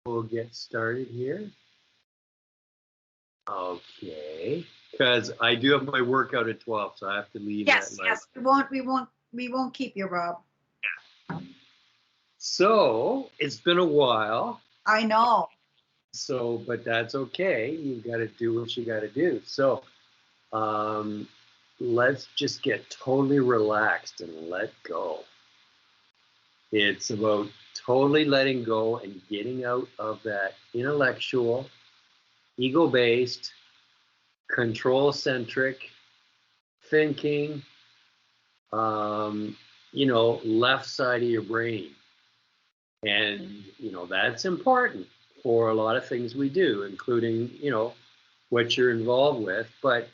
We'll get started here. Okay, because I do have my workout at 12, so I have to leave at Yes, like. yes. We won't keep you, Rob. So it's been a while. I know. So, but that's okay. You've got to do what you got to do. So, let's just get totally relaxed and let go. It's about totally letting go and getting out of that intellectual, ego-based, control-centric thinking, left side of your brain. And, that's important for a lot of things we do, including, what you're involved with. But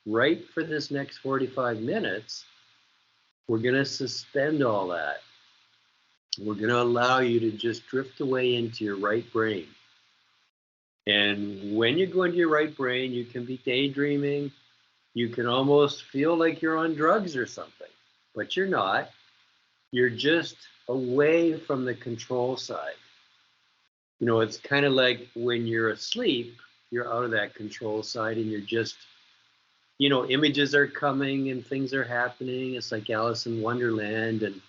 right for this next 45 minutes, we're going to suspend all that. We're going to allow you to just drift away into your right brain. And when you go into your right brain, you can be daydreaming. You can almost feel like you're on drugs or something, but you're not. You're just away from the control side. It's kind of like when you're asleep, you're out of that control side and you're just, images are coming and things are happening. It's like Alice in Wonderland. And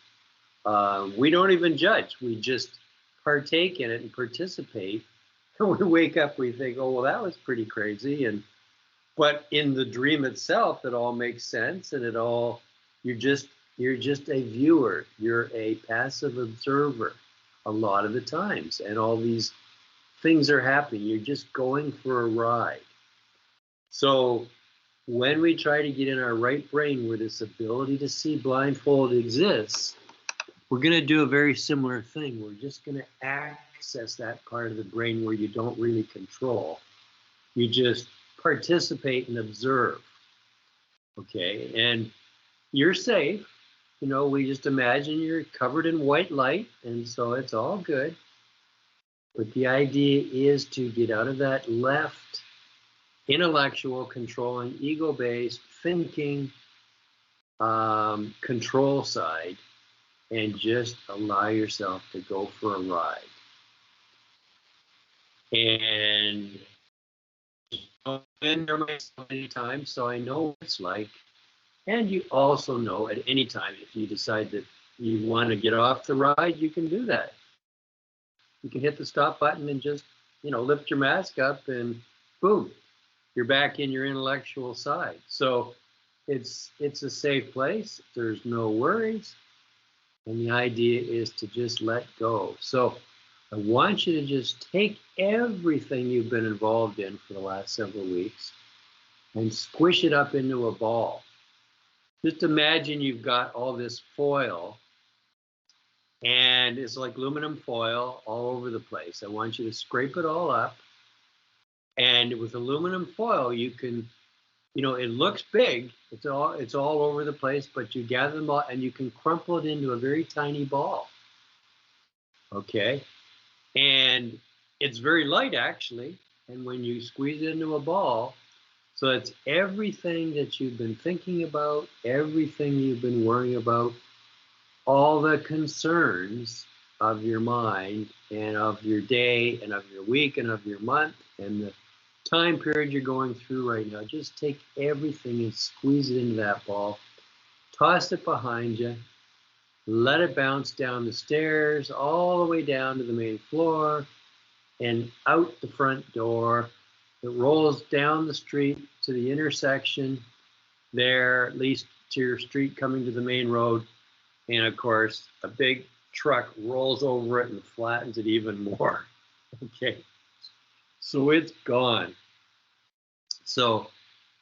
we don't even judge. We just partake in it and participate. And we wake up, we think, oh, well, that was pretty crazy. But in the dream itself, it all makes sense, and you're just a viewer. You're a passive observer a lot of the times, and all these things are happening. You're just going for a ride. So when we try to get in our right brain where this ability to see blindfold exists, we're going to do a very similar thing. We're just going to access that part of the brain where you don't really control. You just participate and observe. Okay, and you're safe. We just imagine you're covered in white light, and so it's all good. But the idea is to get out of that left, intellectual, controlling, ego-based thinking, control side, and just allow yourself to go for a ride. And I've been there myself many times, so I know what it's like. And you also know at any time, if you decide that you want to get off the ride, you can do that. You can hit the stop button and just, lift your mask up and boom, you're back in your intellectual side. So it's a safe place. There's no worries. And the idea is to just let go. So I want you to just take everything you've been involved in for the last several weeks and squish it up into a ball. Just imagine you've got all this foil, and it's like aluminum foil all over the place. I want you to scrape it all up. And with aluminum foil, you can, it looks big. It's all over the place, but you gather them all and you can crumple it into a very tiny ball. Okay. And it's very light, actually. And when you squeeze it into a ball, so it's everything that you've been thinking about, everything you've been worrying about, all the concerns of your mind and of your day and of your week and of your month and the time period you're going through right now. Just take everything and squeeze it into that ball, toss it behind you, let it bounce down the stairs all the way down to the main floor and out the front door. It rolls down the street to the intersection there, at least to your street coming to the main road. And of course, a big truck rolls over it and flattens it even more. Okay, so it's gone. So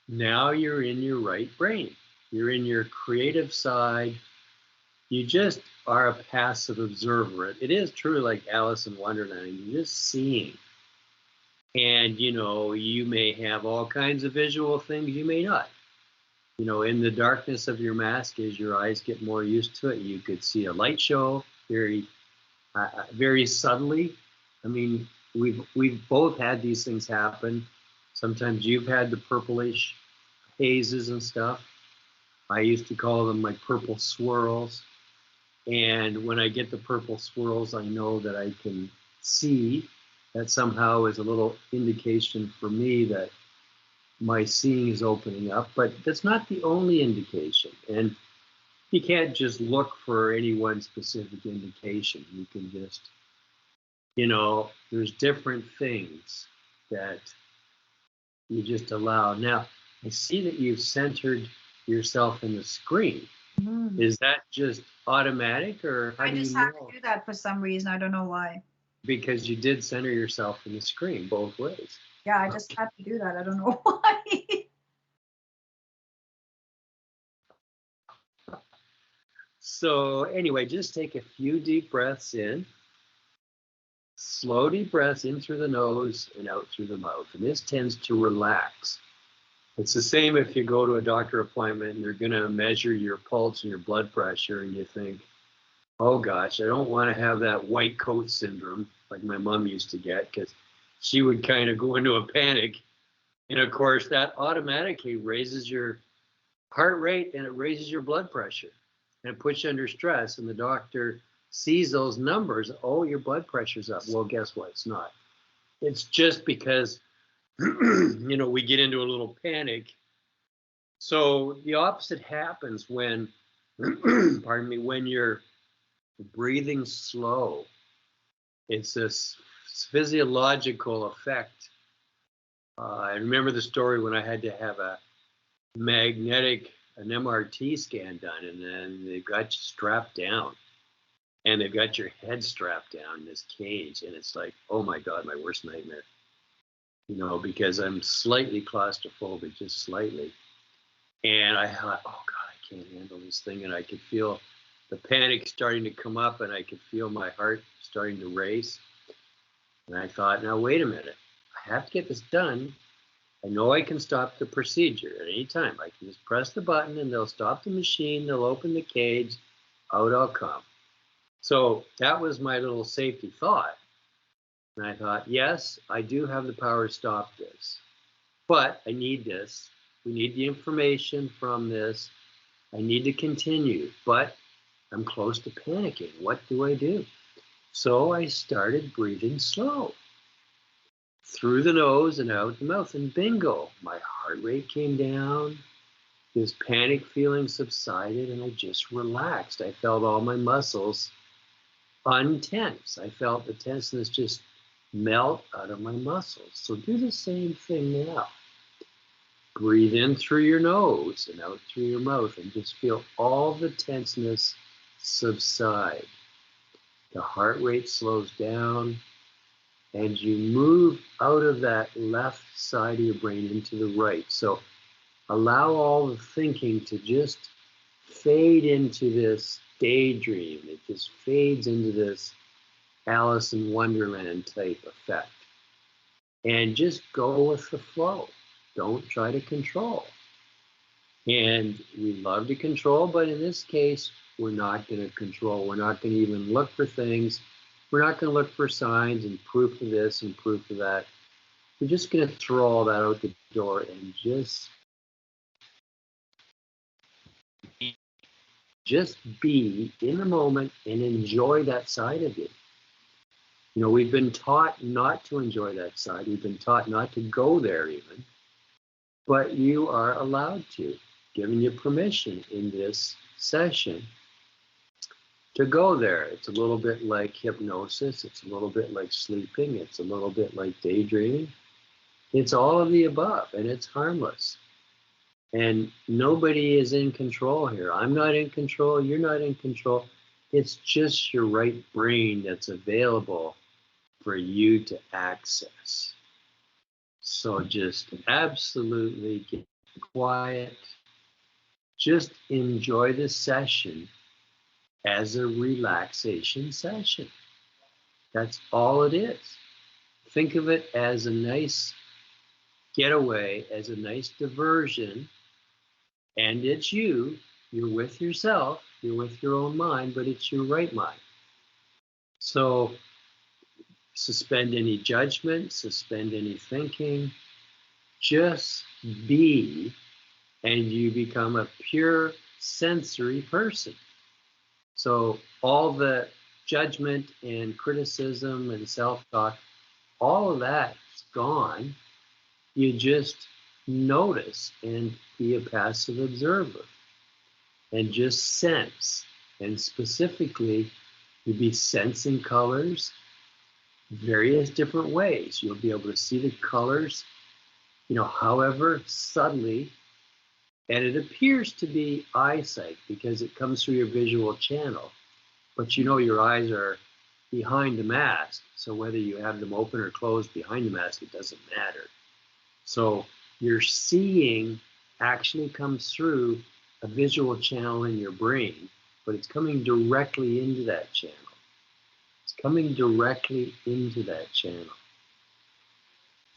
now you're in your right brain. You're in your creative side. You just are a passive observer. It is true like Alice in Wonderland. You're just seeing. And, you may have all kinds of visual things. You may not. In the darkness of your mask, as your eyes get more used to it, you could see a light show very subtly. I mean, we've both had these things happen. Sometimes you've had the purplish hazes and stuff. I used to call them my purple swirls. And when I get the purple swirls, I know that I can see that somehow is a little indication for me that my seeing is opening up, but that's not the only indication. And you can't just look for any one specific indication. You can just, there's different things that you just allow. Now, I see that you've centered yourself in the screen. Mm. Is that just automatic, or how I do you just have know? to do that for some reason. I don't know why. Because you did center yourself in the screen both ways. Yeah, I just had to do that. I don't know why. So anyway, just take a few deep breaths in. Slow deep breaths in through the nose and out through the mouth. And this tends to relax. It's the same if you go to a doctor appointment and they're going to measure your pulse and your blood pressure, and you think, oh gosh, I don't want to have that white coat syndrome like my mom used to get, because she would kind of go into a panic. And of course, that automatically raises your heart rate and it raises your blood pressure and it puts you under stress. And the doctor sees those numbers. Oh, your blood pressure's up. Well, guess what? It's not. It's just because, we get into a little panic. So the opposite happens when, pardon me, when you're breathing slow. It's this physiological effect. I remember the story when I had to have an MRT scan done, and then they got you strapped down, and they've got your head strapped down in this cage, and it's like, oh my God, my worst nightmare. Because I'm slightly claustrophobic, just slightly. And I thought, oh God, I can't handle this thing. And I could feel the panic starting to come up, and I could feel my heart starting to race. And I thought, now wait a minute, I have to get this done. I know I can stop the procedure at any time. I can just press the button and they'll stop the machine, they'll open the cage, out I'll come. So that was my little safety thought. And I thought, yes, I do have the power to stop this, but I need this. We need the information from this. I need to continue, but I'm close to panicking. What do I do? So I started breathing slow through the nose and out the mouth, and bingo, my heart rate came down. This panic feeling subsided, and I just relaxed. I felt all my muscles untense. I felt the tenseness just melt out of my muscles. So do the same thing now. Breathe in through your nose and out through your mouth, and just feel all the tenseness subside. The heart rate slows down, and you move out of that left side of your brain into the right. So allow all the thinking to just fade into this daydream. It just fades into this Alice in Wonderland type effect. And just go with the flow. Don't try to control. And we love to control, but in this case, we're not going to control. We're not going to even look for things. We're not going to look for signs and proof of this and proof of that. We're just going to throw all that out the door and just be in the moment and enjoy that side of you. We've been taught not to enjoy that side. We've been taught not to go there even. But you are allowed to, giving you permission in this session to go there. It's a little bit like hypnosis. It's a little bit like sleeping. It's a little bit like daydreaming. It's all of the above, and it's harmless. And nobody is in control here. I'm not in control. You're not in control. It's just your right brain that's available for you to access. So just absolutely get quiet. Just enjoy this session as a relaxation session. That's all it is. Think of it as a nice getaway, as a nice diversion. And it's you. You're with yourself. You're with your own mind, but it's your right mind. So suspend any judgment, suspend any thinking. Just be, and you become a pure sensory person. So all the judgment and criticism and self-talk, all of that's gone, you just notice and be a passive observer and just sense. And specifically, you'll be sensing colors various different ways. You'll be able to see the colors, however subtly, and it appears to be eyesight because it comes through your visual channel. But your eyes are behind the mask, so whether you have them open or closed behind the mask, it doesn't matter. So your seeing actually comes through a visual channel in your brain, but it's coming directly into that channel. It's coming directly into that channel.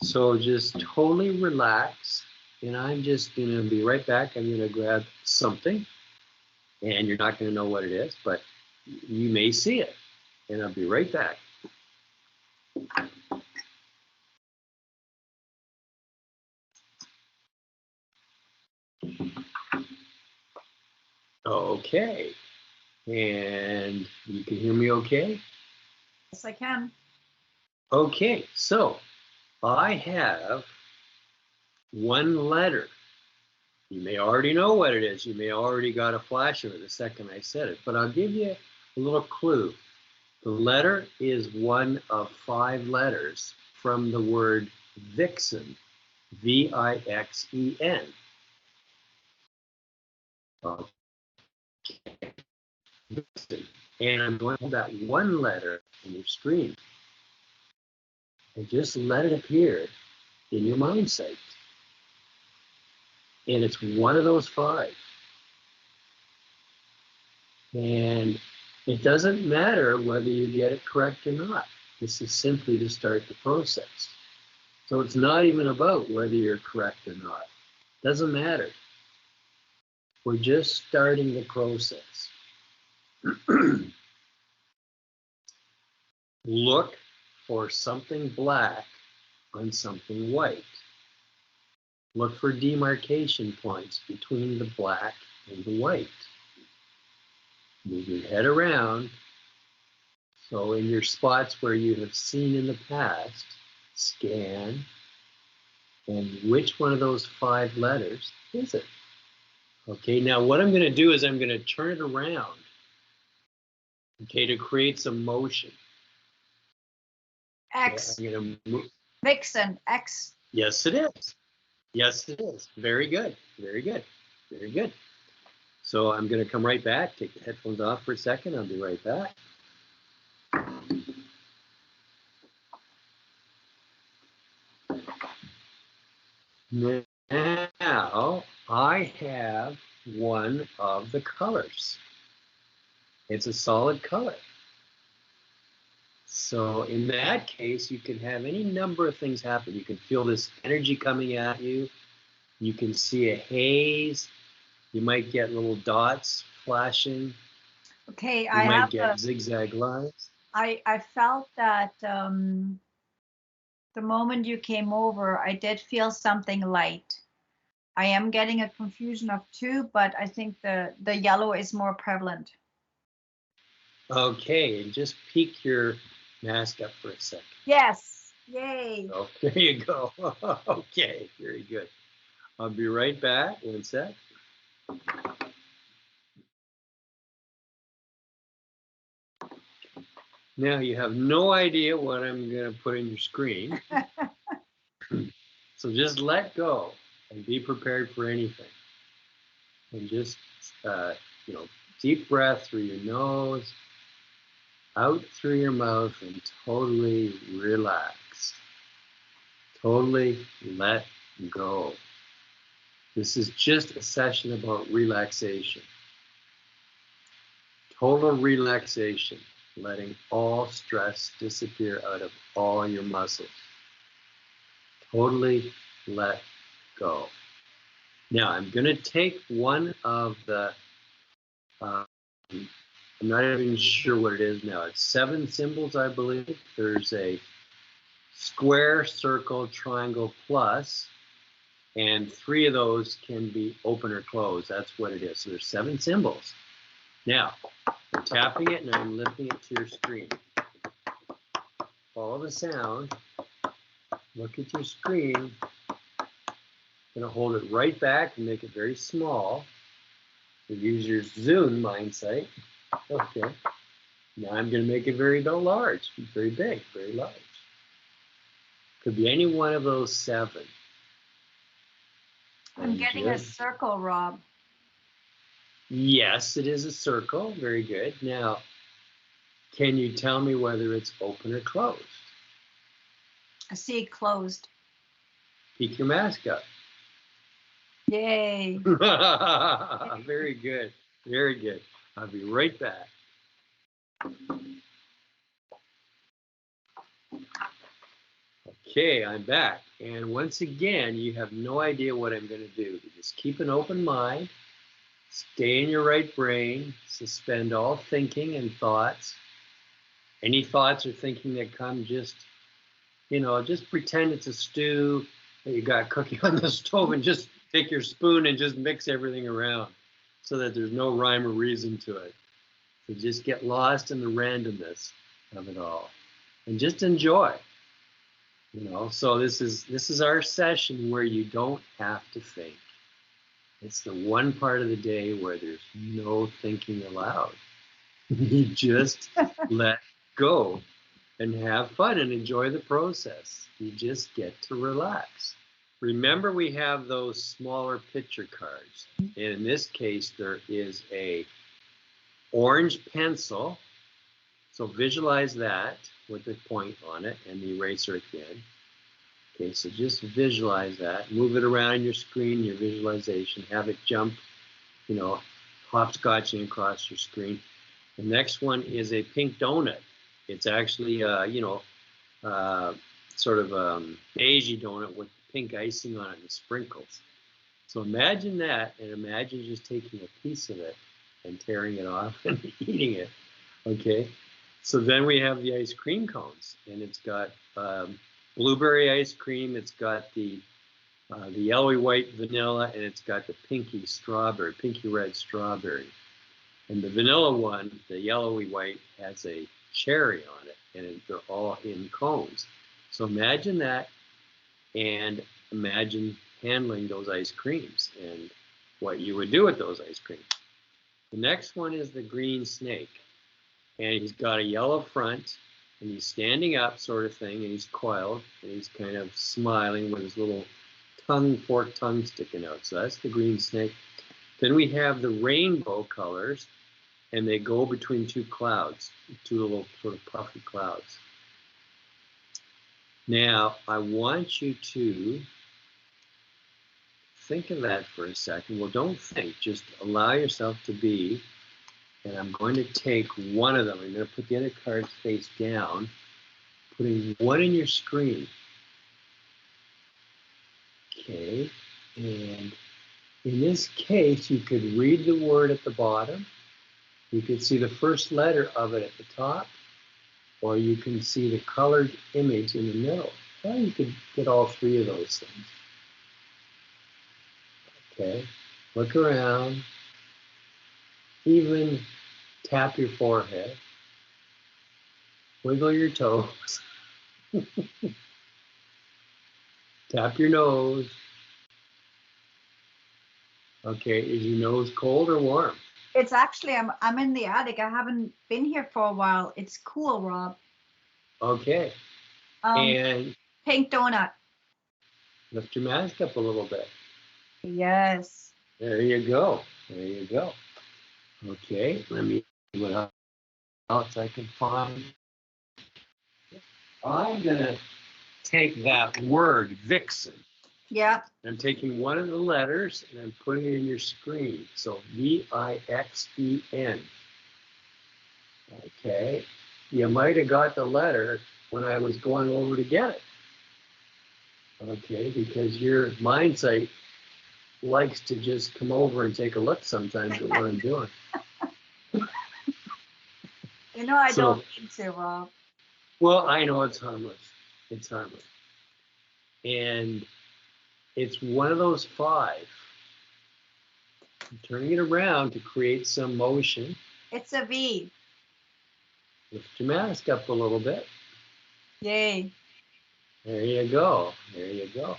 So just totally relax, and I'm just going to be right back. I'm going to grab something, and you're not going to know what it is, but you may see it, and I'll be right back. Okay, and you can hear me okay? Yes, I can. Okay, so I have one letter. You may already know what it is. You may already got a flash of it the second I said it, but I'll give you a little clue. The letter is one of 5 letters from the word vixen, V-I-X-E-N. Vixen. And I'm going to hold that one letter on your screen and just let it appear in your mind sight. And it's one of those 5. And it doesn't matter whether you get it correct or not. This is simply to start the process. So it's not even about whether you're correct or not. Doesn't matter. We're just starting the process. Look for something black on something white. Look for demarcation points between the black and the white. Move your head around. So in your spots where you have seen in the past, scan, and which one of those 5 letters is it? Okay, now what I'm going to do is I'm going to turn it around, okay, to create some motion. X. So I'm going to move. Vixen. X. Yes, it is. Yes, it is. Very good. Very good. Very good. So I'm going to come right back, take the headphones off for a second. I'll be right back. Now I have one of the colors. It's a solid color. So in that case, you can have any number of things happen. You can feel this energy coming at you. You can see a haze. You might get little dots flashing. Okay, You might get zigzag lines. I felt that the moment you came over, I did feel something light. I am getting a confusion of 2, but I think the yellow is more prevalent. Okay, and just peek your mask up for a second. Yes. Yay. Oh, there you go. Okay, very good. I'll be right back. One sec. Now you have no idea what I'm going to put in your screen. So just let go and be prepared for anything. And just, deep breath through your nose, out through your mouth, and totally relax. Totally let go. This is just a session about relaxation. Total relaxation, letting all stress disappear out of all your muscles. Totally let go. Now, I'm going to take one of the, I'm not even sure what it is now. It's 7 symbols, I believe. There's a square, circle, triangle, plus, and 3 of those can be open or closed. That's what it is. So there's 7 symbols. Now, I'm tapping it and I'm lifting it to your screen. Follow the sound. look at your screen. Going to hold it right back and make it very small. So use your zoom mindset. Okay. Now I'm going to make it very large, very big, very large. Could be any one of those 7. I'm getting a circle, Rob. Yes, it is a circle. Very good. Now, can you tell me whether it's open or closed? I see it closed. Peek your mask up. Yay. Very good. Very good. I'll be right back. Okay, I'm back. And once again, you have no idea what I'm going to do. Just keep an open mind. Stay in your right brain. Suspend all thinking and thoughts. Any thoughts or thinking that come, just pretend it's a stew that you got cooking on the stove, and just take your spoon and just mix everything around so that there's no rhyme or reason to it. So just get lost in the randomness of it all and just enjoy. So this is our session where you don't have to think. It's the one part of the day where there's no thinking allowed. You just let go and have fun and enjoy the process. You just get to relax. Remember, we have those smaller picture cards. And in this case, there is a orange pencil. So visualize that with the point on it and the eraser at the end. Okay, so just visualize that. Move it around your screen, your visualization. Have it jump, hopscotching across your screen. The next one is a pink donut. It's actually, sort of beigey donut with pink icing on it and sprinkles. So imagine that, and imagine just taking a piece of it and tearing it off and eating it. Okay, so then we have the ice cream cones, and it's got blueberry ice cream. It's got the yellowy white vanilla, and it's got the pinky red strawberry. And the vanilla one, the yellowy white, has a cherry on it, and they're all in cones. So imagine that, and imagine handling those ice creams and what you would do with those ice creams. The next one is the green snake, and he's got a yellow front, and he's standing up sort of thing, and he's coiled, and he's kind of smiling with his little forked tongue sticking out. So that's the green snake. Then we have the rainbow colors, and they go between 2 clouds, 2 little sort of puffy clouds. Now, I want you to think of that for a second. Well, don't think, just allow yourself to be. And I'm going to take one of them. I'm going to put the other card face down, putting one in your screen. Okay, and in this case, you could read the word at the bottom. You could see the first letter of it at the top, or you can see the colored image in the middle. Or you could get all 3 of those things. Okay, look around. Even tap your forehead. Wiggle your toes. Tap your nose. Okay, is your nose cold or warm? It's actually, I'm in the attic. I haven't been here for a while. It's cool, Rob. Okay. And pink donut. Lift your mask up a little bit. Yes. There you go. There you go. Okay, let me see what else I can find. I'm going to take that word, vixen. Yeah. I'm taking one of the letters and I'm putting it in your screen. So VIXEN. Okay. You might have got the letter when I was going over to get it. Okay, because your mindset likes to just come over and take a look sometimes at what I'm doing. I don't mean to, Rob. Well, I know it's harmless. It's harmless. And it's one of those 5. I'm turning it around to create some motion. It's a V. Lift your mask up a little bit. Yay. There you go. There you go.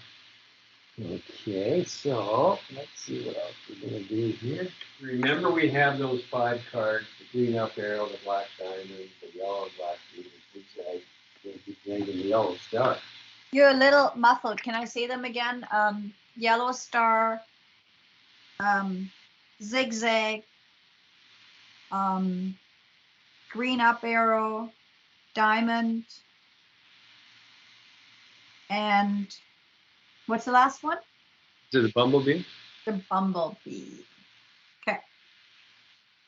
Okay, so let's see what else we're going to do here. Remember, we have those 5 cards: the green up arrow, the black diamond, the yellow and black bead, the zigzag, the big and the yellow star. You're a little muffled. Can I say them again? Yellow star, zigzag, green up arrow, diamond, and what's the last one? Is it a bumblebee? The bumblebee. Okay.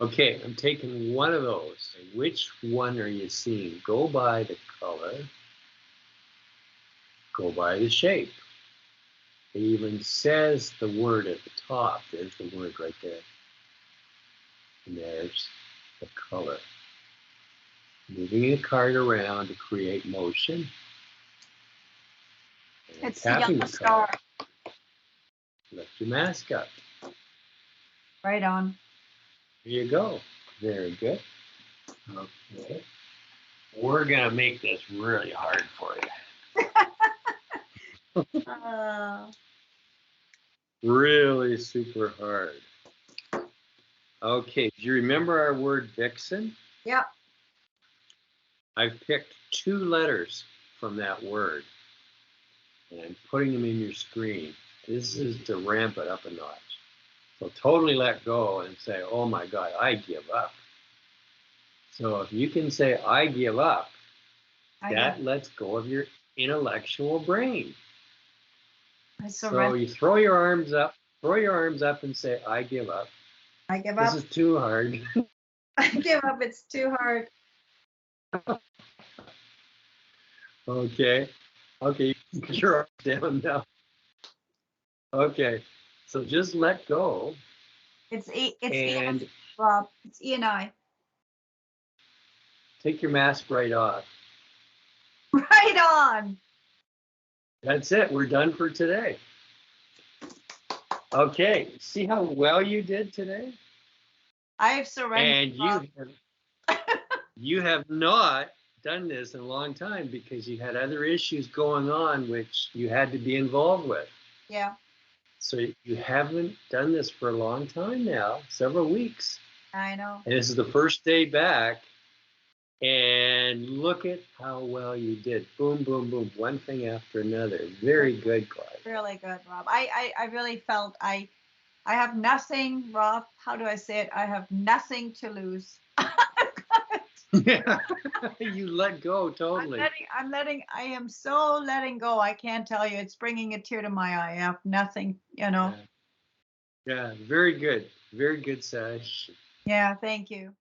Okay, I'm taking one of those. Which one are you seeing? Go by the color. Go by the shape. It even says the word at the top. There's the word right there. And there's the color. Moving the card around to create motion. And It's the yellow the star. Lift your mask up. Right on. There you go. Very good. Okay. We're going to make this really hard for you. Really super hard. Okay, do you remember our word vixen? Yeah. I've picked 2 letters from that word, and I'm putting them in your screen. This is to ramp it up a notch. So totally let go and say, oh my God, I give up. So if you can say, I give up, that lets go of your intellectual brain. So you throw your arms up and say, I give up. I give up. This is too hard. I give up. It's too hard. Okay. Okay, put your arms down now. Okay, so just let go. It's Rob. It's E and I. Take your mask right off. Right on. That's it. We're done for today. Okay, see how well you did today? I've surrendered. And you have not done this in a long time because you had other issues going on which you had to be involved with. Yeah. So you haven't done this for a long time now, several weeks. I know. And this is the first day back. And look at how well you did. Boom, boom, boom. One thing after another. Very good, Claudia. Really good, Rob. I really felt I have nothing, Rob. How do I say it? I have nothing to lose. Yeah, you let go totally. I am so letting go. I can't tell you. It's bringing a tear to my eye. I have nothing, Yeah, very good. Very good session. Yeah, thank you.